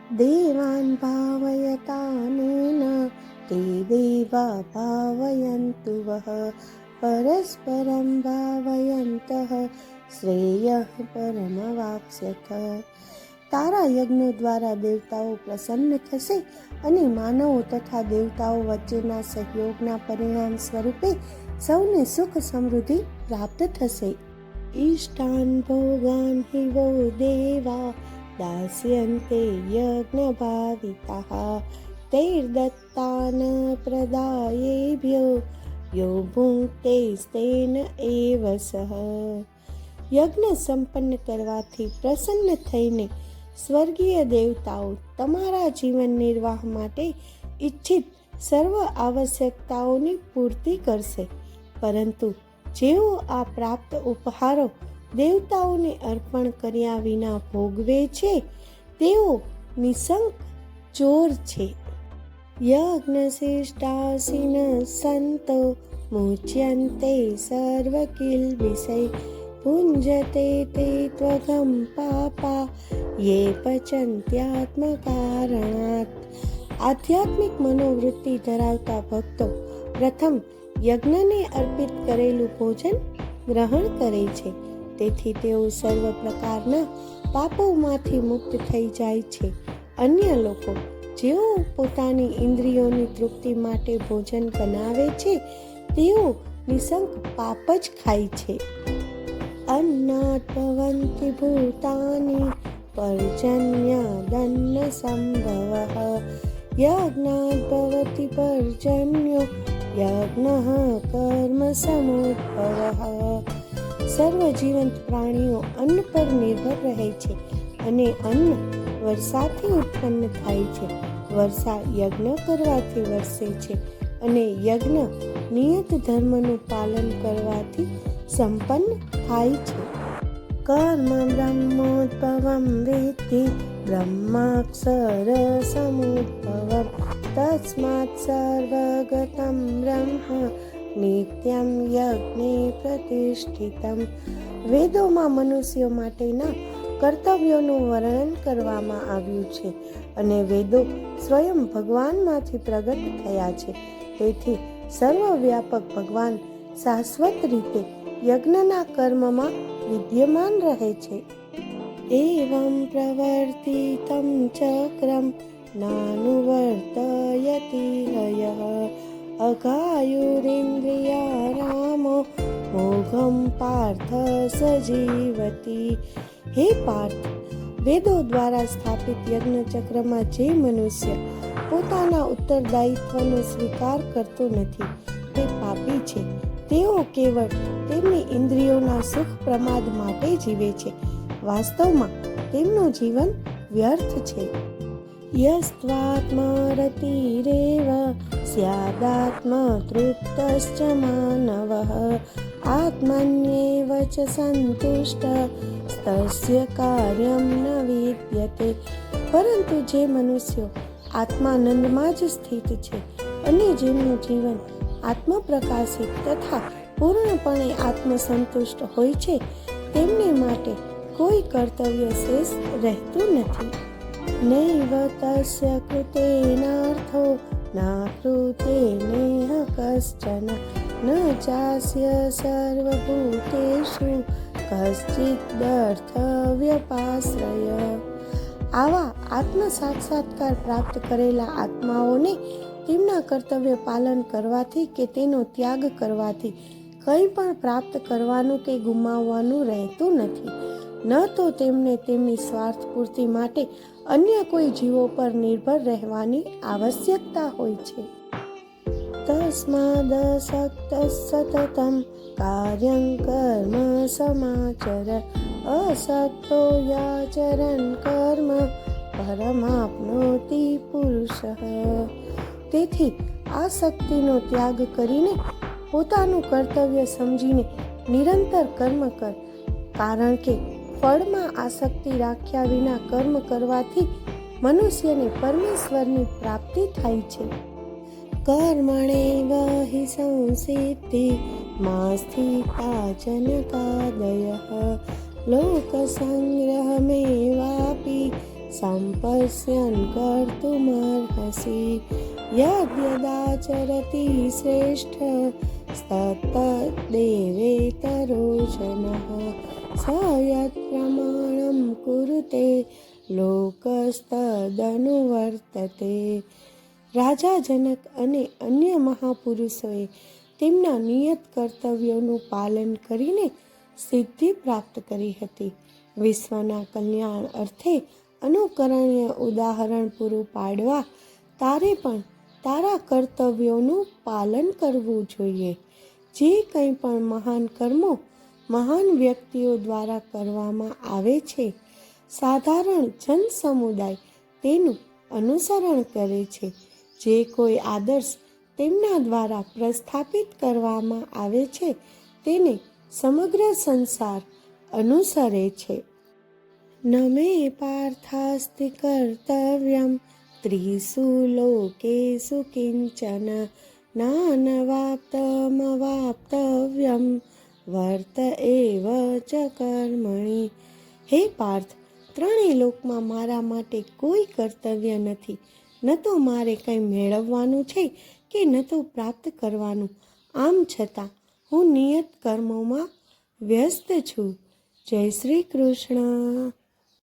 देवान् भावयतानेन ते देवा भावयन्तु वः परस्परं भावयन्तः શ્રેયઃ પરમવાપ્સ્યથ. તારા યજ્ઞો દ્વારા દેવતાઓ પ્રસન્ન થશે અને માનવો તથા દેવતાઓ વચ્ચેના સહયોગના પરિણામ સ્વરૂપે સૌને સુખ સમૃદ્ધિ પ્રાપ્ત થશે. ઈષ્ટાન ભોગાન હિ વો દેવા દાસ્યન્તે યજ્ઞ ભાવિતાઃ તૈર્દત્તાન પ્રદાયેભ્યો યો ભુંક્તેસ્તેન એવ સઃ. યજ્ઞ સંપન્ન કરવાથી પ્રસન્ન થઈને સ્વર્ગીય દેવતાઓ તમારા જીવન નિર્વાહ માટે ઈચ્છિત સર્વ આવશ્યકતાઓની પૂર્તિ કરશે. પરંતુ જેઓ આ પ્રાપ્ત ઉપહારો દેવતાઓને અર્પણ કર્યા વિના ભોગવે છે તેઓ નિશંક ચોર છે. યજ્ઞશિષ્ટાસીન સંતો મુચ્યન્તે સર્વ કિલ્બિષૈ પુંજતે તે ત્વગમ પાપા યે પચન્ત્યાત્મકારણાત. આધ્યાત્મિક મનોવૃત્તિ ધરાવતા ભક્તો પ્રથમ યજ્ઞને અર્પિત કરેલું ભોજન ગ્રહણ કરે છે. તેથી તેઓ સર્વ પ્રકારના પાપોમાંથી મુક્ત થઈ જાય છે. અન્ય લોકો જેઓ પોતાની ઇન્દ્રિયોની તૃપ્તિ માટે ભોજન બનાવે છે તેઓ નિશંક પાપ જ ખાય છે. અન્નાત ભવન્તિ ભૂતાની પર્જન્યાદન્ન સંભવઃ યજ્ઞાત ભવતિ પર્જન્યો યજ્ઞઃ કર્મ સમુદ્ભવઃ. સર્વ જીવંત પ્રાણીઓ અન્ન પર નિર્ભર રહે છે અને અન્ન વર્ષાથી ઉત્પન્ન થાય છે. વર્ષા યજ્ઞ કરવાથી વરસે છે અને યજ્ઞ નિયત ધર્મનું પાલન કરવાથી સંપન્ન થાય છે. કર્મ બ્રહ્મોદ્ભવમ વેત્તિ બ્રહ્માક્ષર સમુદ્ભવમ તસ્માत् સર્વગતમ બ્રહ્મ નિત્યમ યજ્ઞે પ્રતિષ્ઠિતમ. વેદોમાં મનુષ્યો માટેના કર્તવ્યોનું વર્ણન કરવામાં આવ્યું છે અને વેદો સ્વયં ભગવાનમાંથી પ્રગટ થયા છે. તેથી સર્વવ્યાપક ભગવાન શાશ્વત રીતે યજ્ઞના કર્મમાં વિદ્યમાન રહે છે. એવં પ્રવર્તિતં ચક્રમ નાનુવર્તયતિ હયઃ અઘાયુરિન્દ્રિયારામો મોઘમ પાર્થ સજીવતી. હે પાર્થ, વેદો દ્વારા સ્થાપિત યજ્ઞ ચક્રમાં જે મનુષ્ય પોતાના ઉત્તરદાયિત્વનો સ્વીકાર કરતો નથી તે પાપી છે. તેઓ કેવળ તેમની ઇન્દ્રિયોના સુખ પ્રમાદ માટે જીવે છે. વાસ્તવમાં તેમનું જીવન વ્યર્થ છે. યસ્ત્વાત્મરતિરેવ સ્યાદાત્મ તૃપ્તશ્ચ માનવઃ આત્મન્યેવ ચ સંતુષ્ટ તસ્ય કાર્યમ ન વિદ્યતે. પરંતુ જે મનુષ્યો આત્માનંદમાં જ સ્થિત છે અને જેમનું જીવન આત્મપ્રકાશિત તથા પૂર્ણપણે આત્મસંતુષ્ટ હોય છે તેમને માટે કોઈ કર્તવ્ય શેષ રહેતું નથી. નૈવ તસ્ય કૃતેનાર્થો ના કૃતેનેહ કશ્ચન ન ચાસ્ય સર્વભૂતેષુ કશ્ચિદર્થવ્યપાશ્રય. આવા આત્મ સાક્ષાત્કાર પ્રાપ્ત કરેલા આત્માઓને તેમના કર્તવ્ય પાલન કરવાથી કે તેનો ત્યાગ કરવાથી કંઈ પણ પ્રાપ્ત કરવાનું કે ગુમાવવાનું રહેતું નથી. ન તો તેમને તેમની સ્વાર્થ પૂર્તિ માટે અન્ય કોઈ જીવો પર નિર્ભર રહેવાની આવશ્યકતા હોય છે. તસ્માદસક્ત સતતમ કાર્યં કર્મ સમાચર અસક્તો યાચરન કર્મ પરમાપ્નોતિ પુરુષઃ. તેથી આ શક્તિનો ત્યાગ કરીને પોતાનું કર્તવ્ય સમજીને નિરંતર કર્મ કર. કારણ કે ફળમાં આસક્તિ રાખ્યા વિના કર્મ કરવાથી મનુષ્યને પરમેશ્વરની પ્રાપ્તિ થાય છે. કર્મણેવ હિ સંસિદ્ધિ મા સ્થિતા જનકાદયઃ લોકસંગ્રહમેવાપી સંપશ્યન કર્તુમર્હસી યદ્યદાચરતિ શ્રેષ્ઠ તત્તદેવેતરો જનઃ સ યત્ પ્રમાણમ કુરુતે લોકસ્તદનુવર્તતે. રાજા જનક અને અન્ય મહાપુરુષોએ તેમના નિયત કર્તવ્યોનું પાલન કરીને સિદ્ધિ પ્રાપ્ત કરી હતી. વિશ્વના કલ્યાણ અર્થે અનુકરણીય ઉદાહરણ પૂરું પાડવા તારે પણ તારા કર્તવ્યોનું પાલન કરવું જોઈએ. જે કંઈ પણ મહાન કર્મો મહાન વ્યક્તિઓ દ્વારા કરવામાં આવે છે, સાધારણ જન સમુદાય તેનું અનુસરણ કરે છે. જે કોઈ આદર્શ તેમના દ્વારા પ્રસ્થાપિત કરવામાં આવે છે તેને સમગ્ર સંસાર અનુસરે છે. ન મે પાર્થાસ્તિ કર્તવ્યમ ત્રિષુ લોકેષુ કિંચન નાનવાપ્તમવાપ્તવ્યમ વર્ત એવ ચ કર્મણિ. હે પાર્થ, ત્રણેય લોકમાં મારા માટે કોઈ કર્તવ્ય નથી. ન તો મારે કંઈ મેળવવાનું છે કે ન તો પ્રાપ્ત કરવાનું. આમ છતાં હું નિયત કર્મોમાં વ્યસ્ત છું. જય શ્રી કૃષ્ણ.